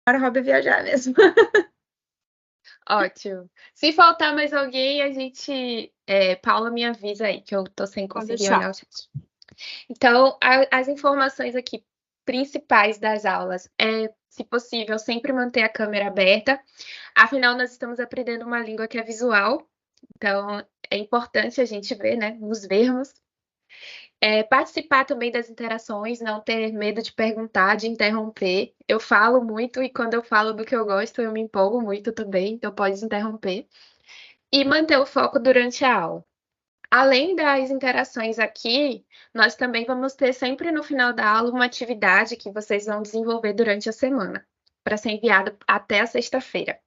Para o hobby viajar mesmo. Ótimo. Se faltar mais alguém, a gente... Paula me avisa aí, que eu tô sem Pode conseguir deixar. olhar o chat. Então, as informações aqui principais das aulas é, se possível, sempre manter a câmera aberta. Afinal, nós estamos aprendendo uma língua que é visual. Então, é importante a gente ver, né? Nos vermos. Participar também das interações, não ter medo de perguntar, de interromper. Eu falo muito e quando eu falo do que eu gosto, eu me empolgo muito também, então pode interromper. E manter o foco durante a aula. Além das interações aqui, nós também vamos ter sempre no final da aula uma atividade que vocês vão desenvolver durante a semana, para ser enviada até a sexta-feira.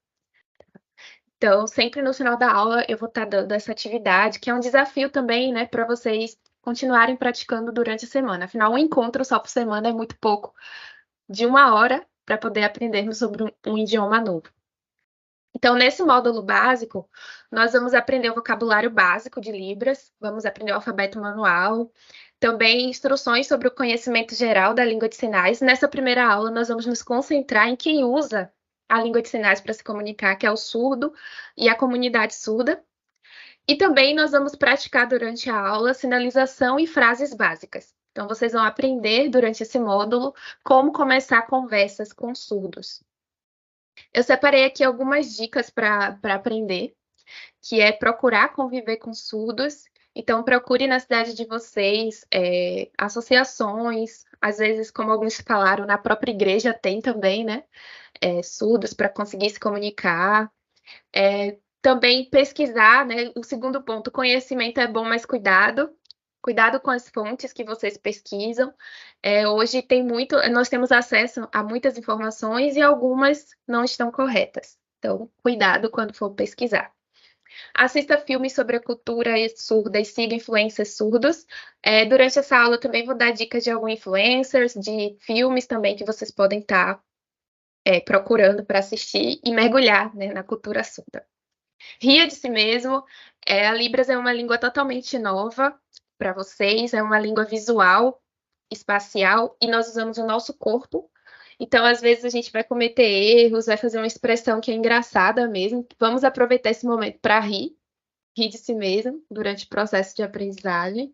Então, sempre no final da aula eu vou estar dando essa atividade, que é um desafio também, né, para vocês continuarem praticando durante a semana. Afinal, um encontro só por semana é muito pouco, de 1 hora para poder aprendermos sobre um idioma novo. Então, nesse módulo básico, nós vamos aprender o vocabulário básico de Libras, vamos aprender o alfabeto manual, também instruções sobre o conhecimento geral da língua de sinais. Nessa primeira aula, nós vamos nos concentrar em quem usa a língua de sinais para se comunicar, que é o surdo e a comunidade surda. E também nós vamos praticar durante a aula sinalização e frases básicas. Então, vocês vão aprender durante esse módulo como começar conversas com surdos. Eu separei aqui algumas dicas para aprender, que é procurar conviver com surdos. Então, procure na cidade de vocês associações, às vezes, como alguns falaram, na própria igreja tem também, né? Surdos para conseguir se comunicar. Também pesquisar, né? O segundo ponto, conhecimento é bom, mas cuidado. Cuidado com as fontes que vocês pesquisam. Hoje tem nós temos acesso a muitas informações e algumas não estão corretas. Então, cuidado quando for pesquisar. Assista filmes sobre a cultura surda e siga influencers surdos. Durante essa aula eu também vou dar dicas de alguns influencers, de filmes também que vocês podem estar procurando para assistir e mergulhar, né, na cultura surda. Ria de si mesmo. A Libras é uma língua totalmente nova para vocês, é uma língua visual, espacial, e nós usamos o nosso corpo. Então, às vezes, a gente vai cometer erros, vai fazer uma expressão que é engraçada mesmo. Vamos aproveitar esse momento para rir de si mesmo durante o processo de aprendizagem.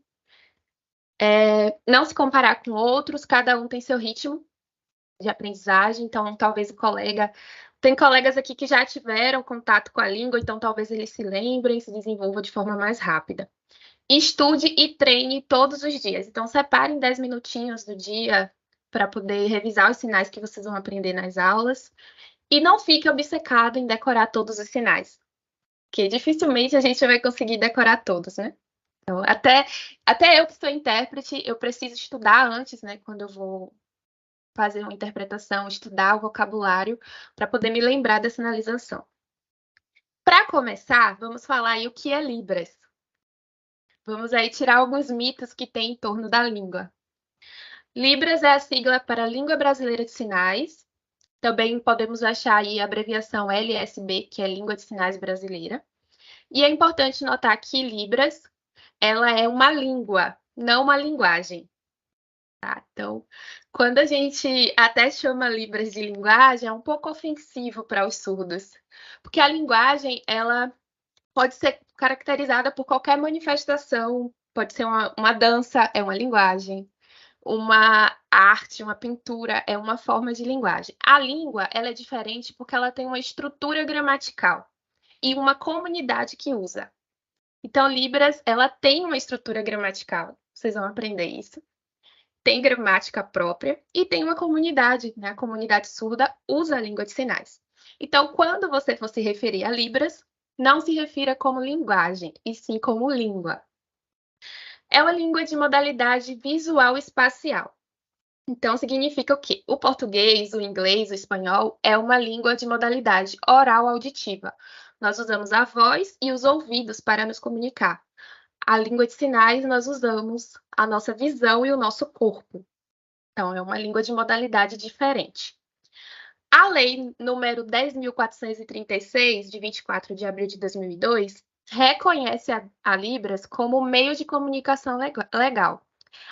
Não se comparar com outros, cada um tem seu ritmo de aprendizagem, então talvez o colega... Tem colegas aqui que já tiveram contato com a língua, então talvez eles se lembrem, se desenvolvam de forma mais rápida. Estude e treine todos os dias. Então, separem 10 minutinhos do dia para poder revisar os sinais que vocês vão aprender nas aulas. E não fique obcecado em decorar todos os sinais, porque dificilmente a gente vai conseguir decorar todos, né? Então, até eu que sou intérprete, eu preciso estudar antes, né? Quando eu vou fazer uma interpretação, estudar o vocabulário para poder me lembrar da sinalização. Para começar, vamos falar aí o que é Libras. Vamos aí tirar alguns mitos que tem em torno da língua. Libras é a sigla para Língua Brasileira de Sinais. Também podemos achar aí a abreviação LSB, que é Língua de Sinais Brasileira. E é importante notar que Libras, ela é uma língua, não uma linguagem. Tá? Então, quando a gente até chama Libras de linguagem, é um pouco ofensivo para os surdos, porque a linguagem ela pode ser caracterizada por qualquer manifestação, pode ser uma dança, é uma linguagem, uma arte, uma pintura, é uma forma de linguagem. A língua ela é diferente porque ela tem uma estrutura gramatical e uma comunidade que usa. Então, Libras ela tem uma estrutura gramatical, vocês vão aprender isso. Tem gramática própria e tem uma comunidade, né? A comunidade surda usa a língua de sinais. Então, quando você for se referir a Libras, não se refira como linguagem, e sim como língua. É uma língua de modalidade visual espacial. Então, significa o quê? O português, o inglês, o espanhol é uma língua de modalidade oral auditiva. Nós usamos a voz e os ouvidos para nos comunicar. A língua de sinais, nós usamos a nossa visão e o nosso corpo. Então, é uma língua de modalidade diferente. A lei número 10.436, de 24 de abril de 2002, reconhece a Libras como meio de comunicação legal.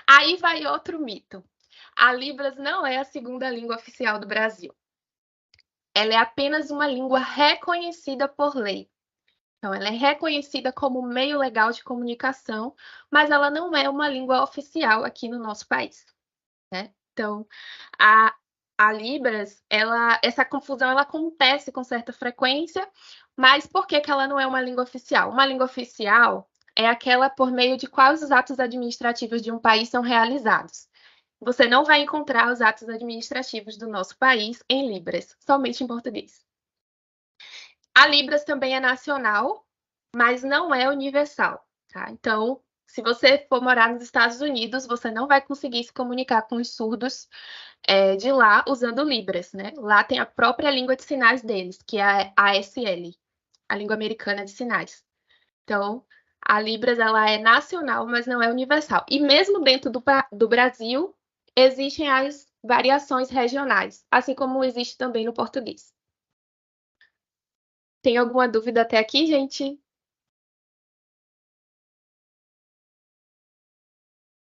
Aí vai outro mito. A Libras não é a segunda língua oficial do Brasil. ela é apenas uma língua reconhecida por lei. Então, ela é reconhecida como meio legal de comunicação, mas ela não é uma língua oficial aqui no nosso país, né? Então, a Libras, essa confusão ela acontece com certa frequência, mas por que ela não é uma língua oficial? Uma língua oficial é aquela por meio de quais os atos administrativos de um país são realizados. Você não vai encontrar os atos administrativos do nosso país em Libras, somente em português. A Libras também é nacional, mas não é universal, tá? Então, se você for morar nos Estados Unidos, você não vai conseguir se comunicar com os surdos de lá usando Libras, né? Lá tem a própria língua de sinais deles, que é a ASL, a língua americana de sinais. Então, a Libras ela é nacional, mas não é universal. E mesmo dentro do Brasil, existem as variações regionais, assim como existe também no português. Tem alguma dúvida até aqui, gente?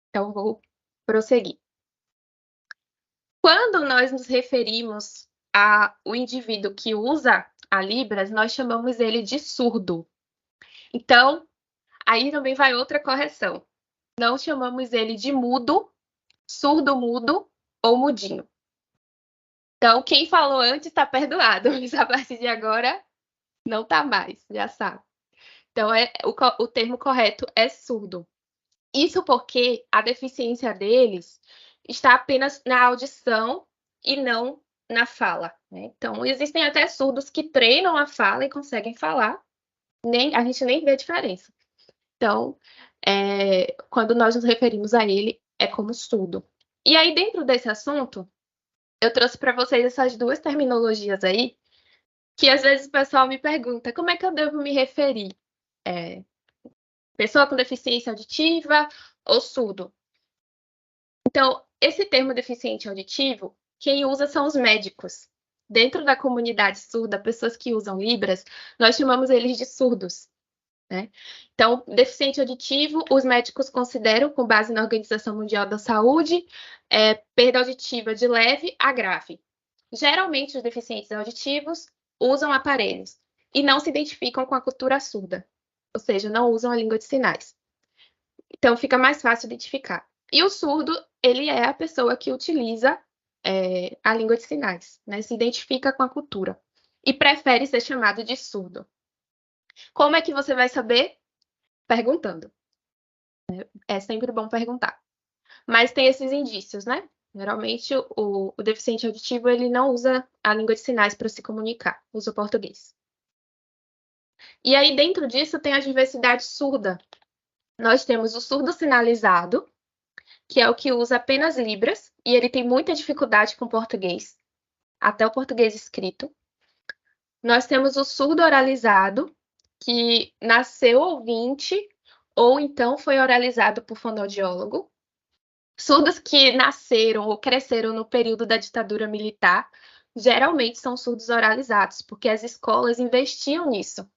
Então, vou prosseguir. Quando nós nos referimos ao indivíduo que usa a Libras, nós chamamos ele de surdo. Então, aí também vai outra correção. Não chamamos ele de mudo, surdo-mudo ou mudinho. Então, quem falou antes está perdoado, mas a partir de agora não está mais, já sabe. Então, o termo correto é surdo. Isso porque a deficiência deles está apenas na audição e não na fala, né? Então, existem até surdos que treinam a fala e conseguem falar, a gente nem vê diferença. Então, quando nós nos referimos a ele, é como surdo. E aí, dentro desse assunto, eu trouxe para vocês essas duas terminologias aí, que às vezes o pessoal me pergunta, como é que eu devo me referir? Pessoa com deficiência auditiva ou surdo? Então, esse termo deficiente auditivo, quem usa são os médicos. Dentro da comunidade surda, pessoas que usam Libras, nós chamamos eles de surdos, né? Então, deficiente auditivo, os médicos consideram, com base na Organização Mundial da Saúde, perda auditiva de leve a grave. Geralmente, os deficientes auditivos usam aparelhos e não se identificam com a cultura surda, ou seja, não usam a língua de sinais. Então, fica mais fácil identificar. E o surdo, ele é a pessoa que utiliza a língua de sinais, né? Se identifica com a cultura e prefere ser chamado de surdo. Como é que você vai saber? Perguntando. É sempre bom perguntar. Mas tem esses indícios, né? Geralmente, o deficiente auditivo, ele não usa a língua de sinais para se comunicar, usa o português. E aí, dentro disso, tem a diversidade surda. Nós temos o surdo sinalizado, que é o que usa apenas Libras, e ele tem muita dificuldade com o português, até o português escrito. Nós temos o surdo oralizado, que nasceu ouvinte, ou então foi oralizado por fonoaudiólogo. Surdos que nasceram ou cresceram no período da ditadura militar, geralmente são surdos oralizados, porque as escolas investiam nisso.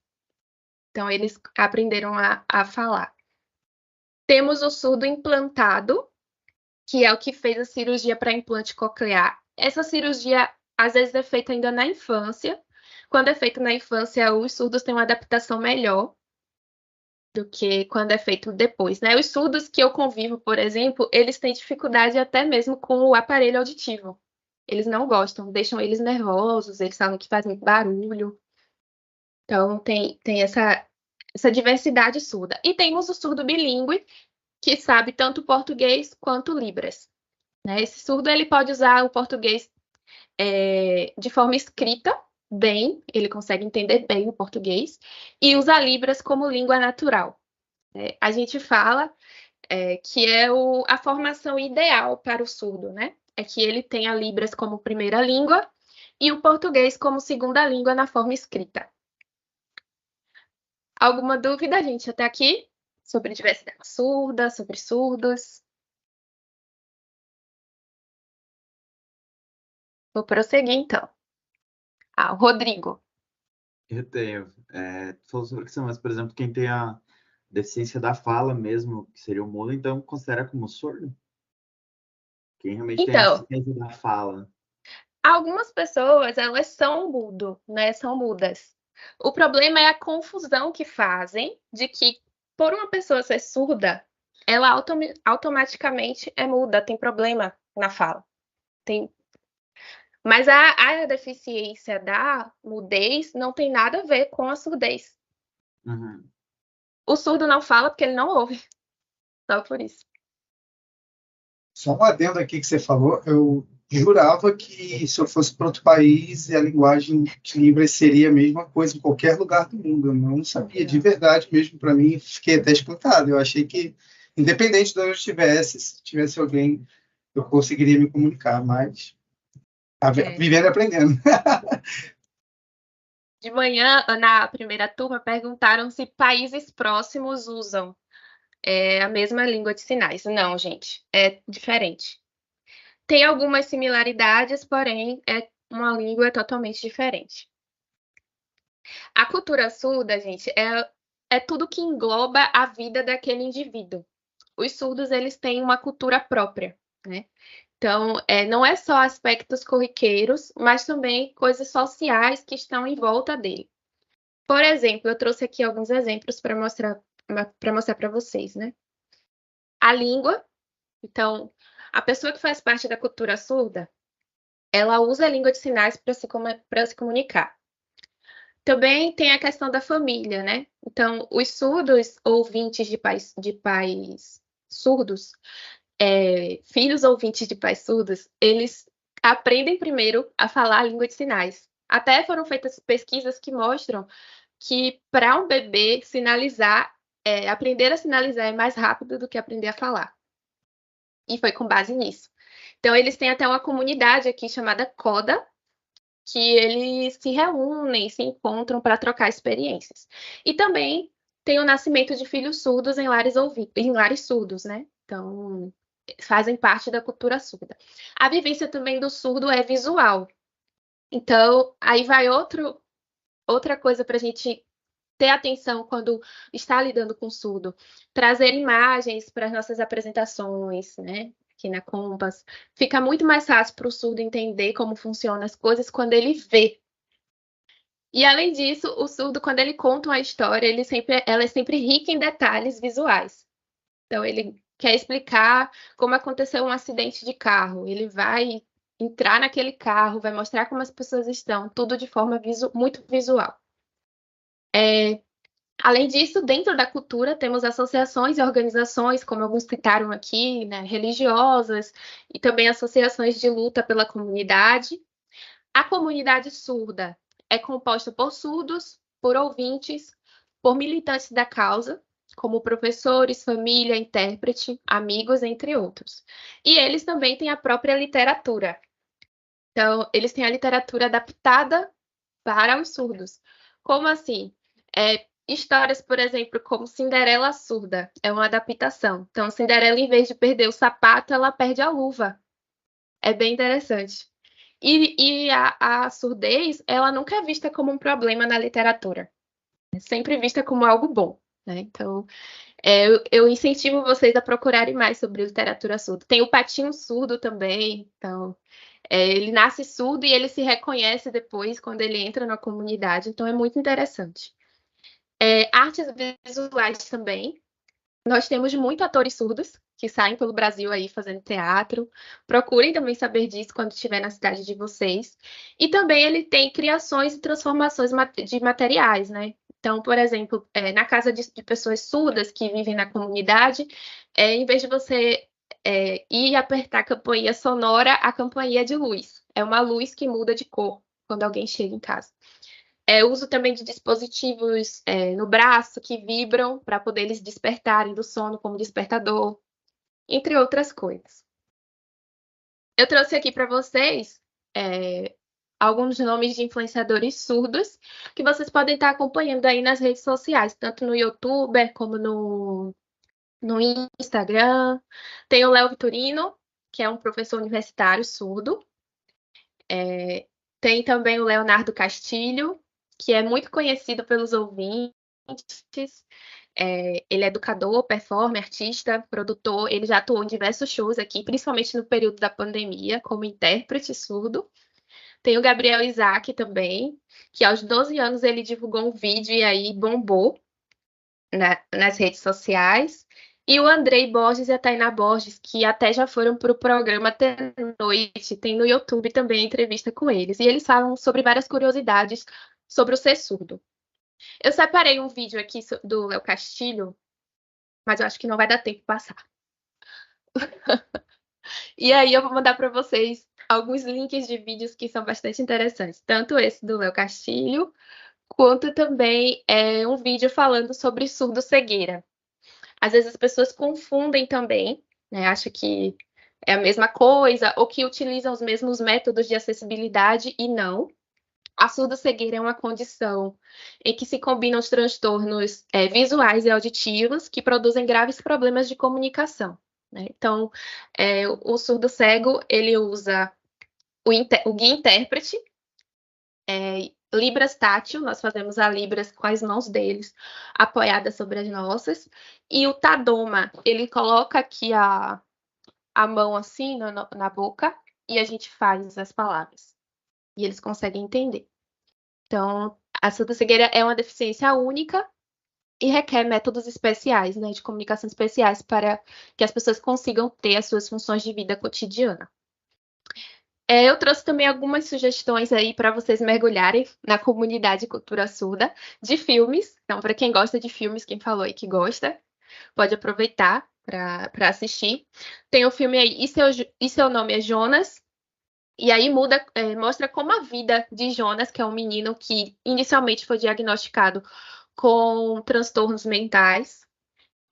Então, eles aprenderam a falar. Temos o surdo implantado, que é o que fez a cirurgia para implante coclear. Essa cirurgia, às vezes, é feita ainda na infância. Quando é feita na infância, os surdos têm uma adaptação melhor do que quando é feito depois, né? Os surdos que eu convivo, por exemplo, eles têm dificuldade até mesmo com o aparelho auditivo. Eles não gostam, deixam eles nervosos, eles falam que faz muito barulho. Então, tem essa diversidade surda. E temos o surdo bilíngue, que sabe tanto português quanto Libras. Né? Esse surdo ele pode usar o português de forma escrita, bem, ele consegue entender bem o português, e usa Libras como língua natural. A gente fala que é a formação ideal para o surdo, né? É que ele tenha Libras como primeira língua e o português como segunda língua na forma escrita. Alguma dúvida, gente, até aqui? Sobre diversidade surda, sobre surdos? Vou prosseguir, então. O Rodrigo. Eu tenho. Falou sobre a questão, mas, por exemplo, quem tem a deficiência da fala mesmo, que seria o mudo, então considera como surdo? Quem realmente tem a Então, deficiência da fala. Algumas pessoas, elas são mudo, né? São mudas. O problema é a confusão que fazem de que, por uma pessoa ser surda, ela automaticamente é muda, tem problema na fala. Mas a deficiência da mudez não tem nada a ver com a surdez. Uhum. O surdo não fala porque ele não ouve. Só por isso. Só um adendo aqui que você falou, eu jurava que se eu fosse para outro país, a linguagem de Libras seria a mesma coisa em qualquer lugar do mundo. Eu não sabia, de verdade mesmo, para mim, fiquei até espantado. Eu achei que, independente de onde eu estivesse, se tivesse alguém, eu conseguiria me comunicar, mas vivendo e aprendendo. De manhã, na primeira turma, perguntaram se países próximos usam a mesma língua de sinais. Não, gente, é diferente. Tem algumas similaridades, porém, é uma língua totalmente diferente. A cultura surda, gente, é tudo que engloba a vida daquele indivíduo. Os surdos, eles têm uma cultura própria, né? Então, não é só aspectos corriqueiros, mas também coisas sociais que estão em volta dele. Por exemplo, eu trouxe aqui alguns exemplos para mostrar para vocês, né? A língua. Então, a pessoa que faz parte da cultura surda, ela usa a língua de sinais para se comunicar. Também tem a questão da família, né? Então, os surdos ouvintes de pais surdos, filhos ouvintes de pais surdos, eles aprendem primeiro a falar a língua de sinais. Até foram feitas pesquisas que mostram que para um bebê aprender a sinalizar é mais rápido do que aprender a falar. E foi com base nisso. Então, eles têm até uma comunidade aqui chamada CODA, que eles se reúnem, se encontram para trocar experiências. E também tem o nascimento de filhos surdos em lares surdos, né? Então, fazem parte da cultura surda. A vivência também do surdo é visual. Então, aí vai outra coisa para a gente ter atenção quando está lidando com surdo. Trazer imagens para as nossas apresentações, né? Aqui na Compass. Fica muito mais fácil para o surdo entender como funcionam as coisas quando ele vê. E, além disso, o surdo, quando ele conta uma história, ela é sempre rica em detalhes visuais. Então, ele quer explicar como aconteceu um acidente de carro. Ele vai entrar naquele carro, vai mostrar como as pessoas estão, tudo de forma muito visual. Além disso, dentro da cultura, temos associações e organizações, como alguns citaram aqui, né, religiosas, e também associações de luta pela comunidade. A comunidade surda é composta por surdos, por ouvintes, por militantes da causa, como professores, família, intérprete, amigos, entre outros. E eles também têm a própria literatura. Então, eles têm a literatura adaptada para os surdos. Como assim? Histórias, por exemplo, como Cinderela Surda, é uma adaptação. Então, Cinderela, em vez de perder o sapato, ela perde a luva. É bem interessante. E a surdez, ela nunca é vista como um problema na literatura. É sempre vista como algo bom, né? Então, eu incentivo vocês a procurarem mais sobre literatura surda. Tem o Patinho Surdo também. Então, ele nasce surdo e ele se reconhece depois quando ele entra na comunidade. Então, é muito interessante. Artes visuais também. Nós temos muitos atores surdos que saem pelo Brasil aí fazendo teatro. Procurem também saber disso quando estiver na cidade de vocês. E também ele tem criações e transformações de materiais, né? Então, por exemplo, na casa de pessoas surdas que vivem na comunidade, em vez de você ir apertar a campainha sonora, a campainha é de luz. É uma luz que muda de cor quando alguém chega em casa. Uso também de dispositivos no braço que vibram para poder eles despertarem do sono como despertador, entre outras coisas. Eu trouxe aqui para vocês alguns nomes de influenciadores surdos que vocês podem estar acompanhando aí nas redes sociais, tanto no YouTube como no Instagram. Tem o Léo Vitorino, que é um professor universitário surdo. Tem também o Leonardo Castilho, que é muito conhecido pelos ouvintes. Ele é educador, performer, artista, produtor. Ele já atuou em diversos shows aqui, principalmente no período da pandemia, como intérprete surdo. Tem o Gabriel Isaac também, que aos 12 anos ele divulgou um vídeo e aí bombou nas redes sociais. E o Andrei Borges e a Tainá Borges, que até já foram para o programa Até Noite, tem no YouTube também a entrevista com eles. E eles falam sobre várias curiosidades sobre o ser surdo. Eu separei um vídeo aqui do Léo Castilho, mas eu acho que não vai dar tempo de passar. E aí eu vou mandar para vocês alguns links de vídeos que são bastante interessantes. Tanto esse do Léo Castilho, quanto também um vídeo falando sobre surdo-cegueira. Às vezes as pessoas confundem também, né? Acham que é a mesma coisa, ou que utilizam os mesmos métodos de acessibilidade, e não. A surdo-cegueira é uma condição em que se combinam os transtornos visuais e auditivos que produzem graves problemas de comunicação, né? Então, o surdo-cego, ele usa o guia intérprete, Libras tátil, nós fazemos a Libras com as mãos deles apoiadas sobre as nossas, e o Tadoma, ele coloca aqui a mão assim na boca e a gente faz as palavras, e eles conseguem entender. Então, a surdo-cegueira é uma deficiência única e requer métodos especiais, né, de comunicação especiais para que as pessoas consigam ter as suas funções de vida cotidiana. Eu trouxe também algumas sugestões aí para vocês mergulharem na comunidade cultura surda de filmes. Então, para quem gosta de filmes, quem falou aí que gosta, pode aproveitar para assistir. Tem o filme aí E Seu Nome é Jonas. E aí mostra como a vida de Jonas, que é um menino que inicialmente foi diagnosticado com transtornos mentais.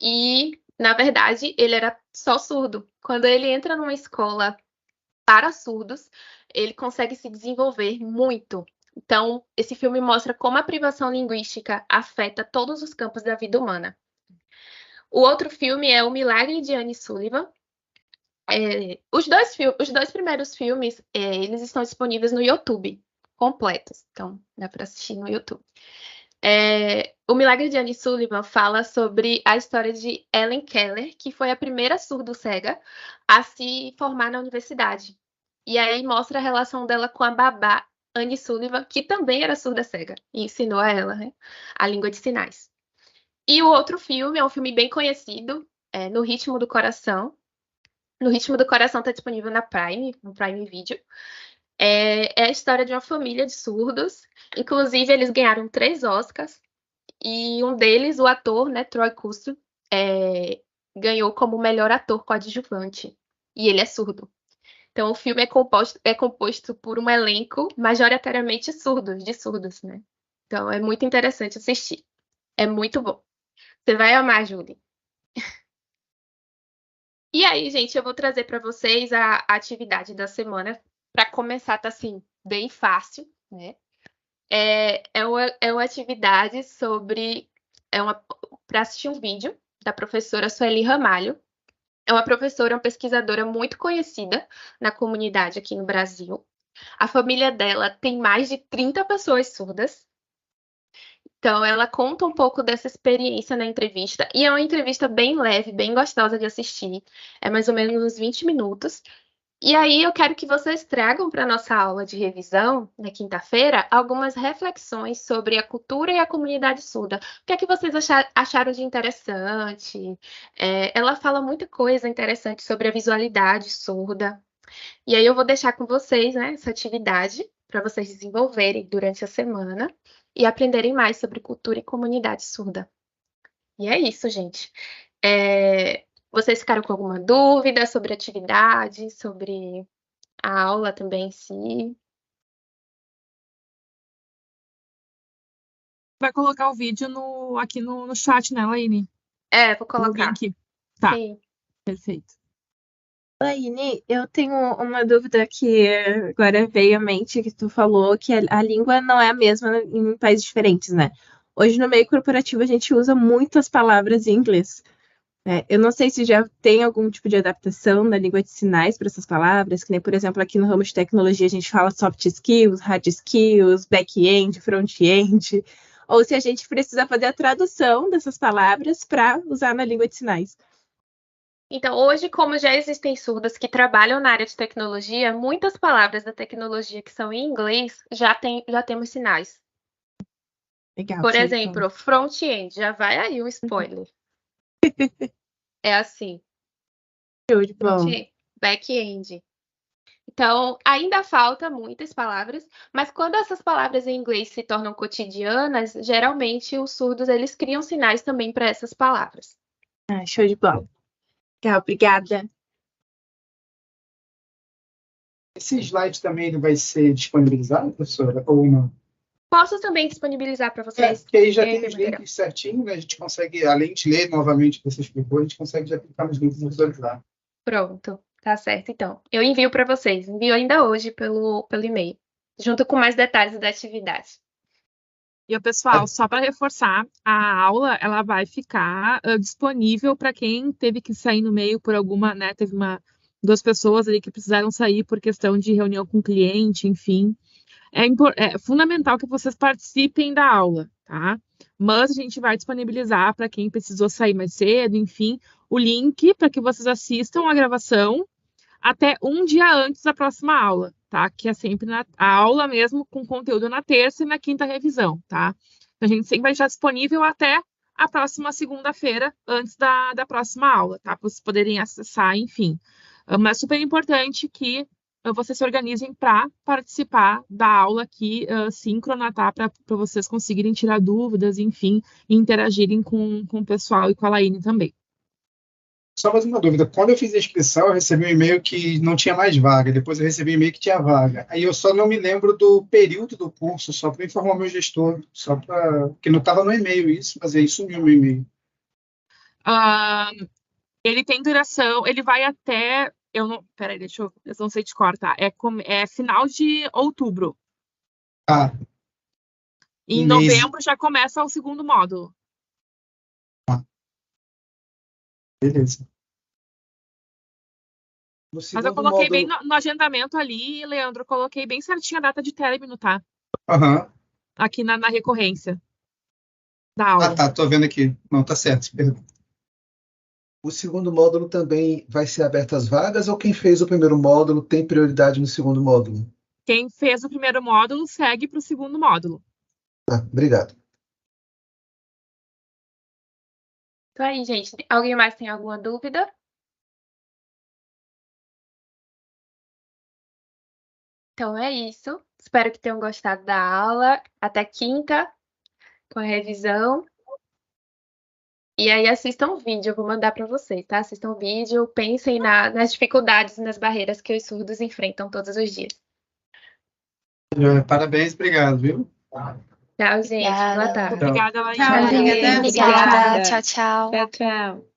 E, na verdade, ele era só surdo. Quando ele entra numa escola para surdos, ele consegue se desenvolver muito. Então, esse filme mostra como a privação linguística afeta todos os campos da vida humana. O outro filme é O Milagre de Annie Sullivan. Os dois primeiros filmes, eles estão disponíveis no YouTube, completos. Então, dá para assistir no YouTube. O Milagre de Annie Sullivan fala sobre a história de Ellen Keller, que foi a primeira surdo-cega a se formar na universidade. E aí mostra a relação dela com a babá Annie Sullivan, que também era surda-cega, e ensinou a ela, né, a língua de sinais. E o outro filme é um filme bem conhecido, No Ritmo do Coração. No Ritmo do Coração está disponível no Prime Video. É a história de uma família de surdos. Inclusive, eles ganharam 3 Oscars. E um deles, o ator, né, Troy Custer, ganhou como melhor ator coadjuvante. E ele é surdo. Então, o filme é composto por um elenco majoritariamente de surdos, né? Então, é muito interessante assistir. É muito bom. Você vai amar, Julie. E aí, gente, eu vou trazer para vocês a atividade da semana. Para começar, tá assim, bem fácil, né? Uma atividade para assistir um vídeo da professora Sueli Ramalho. É uma professora, uma pesquisadora muito conhecida na comunidade aqui no Brasil. A família dela tem mais de 30 pessoas surdas. Então, ela conta um pouco dessa experiência na entrevista. E é uma entrevista bem leve, bem gostosa de assistir. É mais ou menos uns 20 minutos. E aí, eu quero que vocês tragam para a nossa aula de revisão, na quinta-feira, algumas reflexões sobre a cultura e a comunidade surda. O que é que vocês acharam de interessante? Ela fala muita coisa interessante sobre a visualidade surda. E aí, eu vou deixar com vocês, né, essa atividade para vocês desenvolverem durante a semana e aprenderem mais sobre cultura e comunidade surda. E é isso, gente. Vocês ficaram com alguma dúvida sobre a atividade, sobre a aula também em si? Vai colocar o vídeo aqui no chat, né, Laine? Vou colocar. O link. Tá, Sim. perfeito. Laine, eu tenho uma dúvida que agora veio à mente, que tu falou que a língua não é a mesma em países diferentes, né? Hoje no meio corporativo a gente usa muitas palavras em inglês. Eu não sei se já tem algum tipo de adaptação na língua de sinais para essas palavras, que nem, por exemplo, aqui no ramo de tecnologia a gente fala soft skills, hard skills, back-end, front-end, ou se a gente precisa fazer a tradução dessas palavras para usar na língua de sinais. Então, hoje, como já existem surdos que trabalham na área de tecnologia, muitas palavras da tecnologia que são em inglês já temos sinais. Legal. Por show de exemplo, front-end, já vai aí um spoiler. É assim, bola. Show de bola. front-end, back-end. Então, ainda falta muitas palavras, mas quando essas palavras em inglês se tornam cotidianas, geralmente os surdos eles criam sinais também para essas palavras. Ah, show de bola. Legal, obrigada. Esse slide também ele vai ser disponibilizado, professora, ou não? Posso também disponibilizar para vocês. Porque aí já em tem os material. links certinho, né? A gente consegue, além de ler novamente o que você explicou, a gente consegue já clicar nos links e visualizar. Pronto, tá certo então. Eu envio para vocês, envio ainda hoje pelo e-mail, junto com mais detalhes da atividade. E, pessoal, só para reforçar, a aula ela vai ficar disponível para quem teve que sair no meio por alguma, né? Teve duas pessoas ali que precisaram sair por questão de reunião com o cliente, enfim. É fundamental que vocês participem da aula, tá? Mas a gente vai disponibilizar para quem precisou sair mais cedo, enfim, o link para que vocês assistam a gravação até um dia antes da próxima aula, tá? Que é sempre a aula mesmo com conteúdo na terça e na quinta revisão, tá? A gente sempre vai estar disponível até a próxima segunda-feira, antes da próxima aula, tá? Para vocês poderem acessar, enfim. Mas é super importante que vocês se organizem para participar da aula aqui síncrona, tá? Para vocês conseguirem tirar dúvidas, enfim, e interagirem com o pessoal e com a Laine também. Só mais uma dúvida. Quando eu fiz a inscrição, eu recebi um e-mail que não tinha mais vaga. Depois eu recebi um e-mail que tinha vaga. Aí eu só não me lembro do período do curso, só para informar o meu gestor, só para que não estava no e-mail isso, mas aí sumiu o meu e-mail. Ele tem duração, ele vai até. Peraí, eu não sei te cortar. É final de outubro. Ah. Em novembro já começa o segundo módulo. Beleza. Mas eu coloquei bem no agendamento ali, Leandro, eu coloquei bem certinho a data de término, tá? Aham. Aqui na recorrência da aula. Ah, tá, tô vendo aqui. Não, tá certo, perdão. O segundo módulo também vai ser aberto às vagas ou quem fez o primeiro módulo tem prioridade no segundo módulo? Quem fez o primeiro módulo segue para o segundo módulo. Obrigado. Então aí, gente, alguém mais tem alguma dúvida? Então é isso. Espero que tenham gostado da aula. Até quinta, com a revisão. E aí assistam o vídeo, eu vou mandar para vocês, tá? Assistam o vídeo, pensem nas dificuldades e nas barreiras que os surdos enfrentam todos os dias. Parabéns, obrigado, viu? Tchau, gente. Boa tarde. Obrigada, Laís. Tchau, obrigada. Obrigada. Tchau, tchau. Tchau, tchau.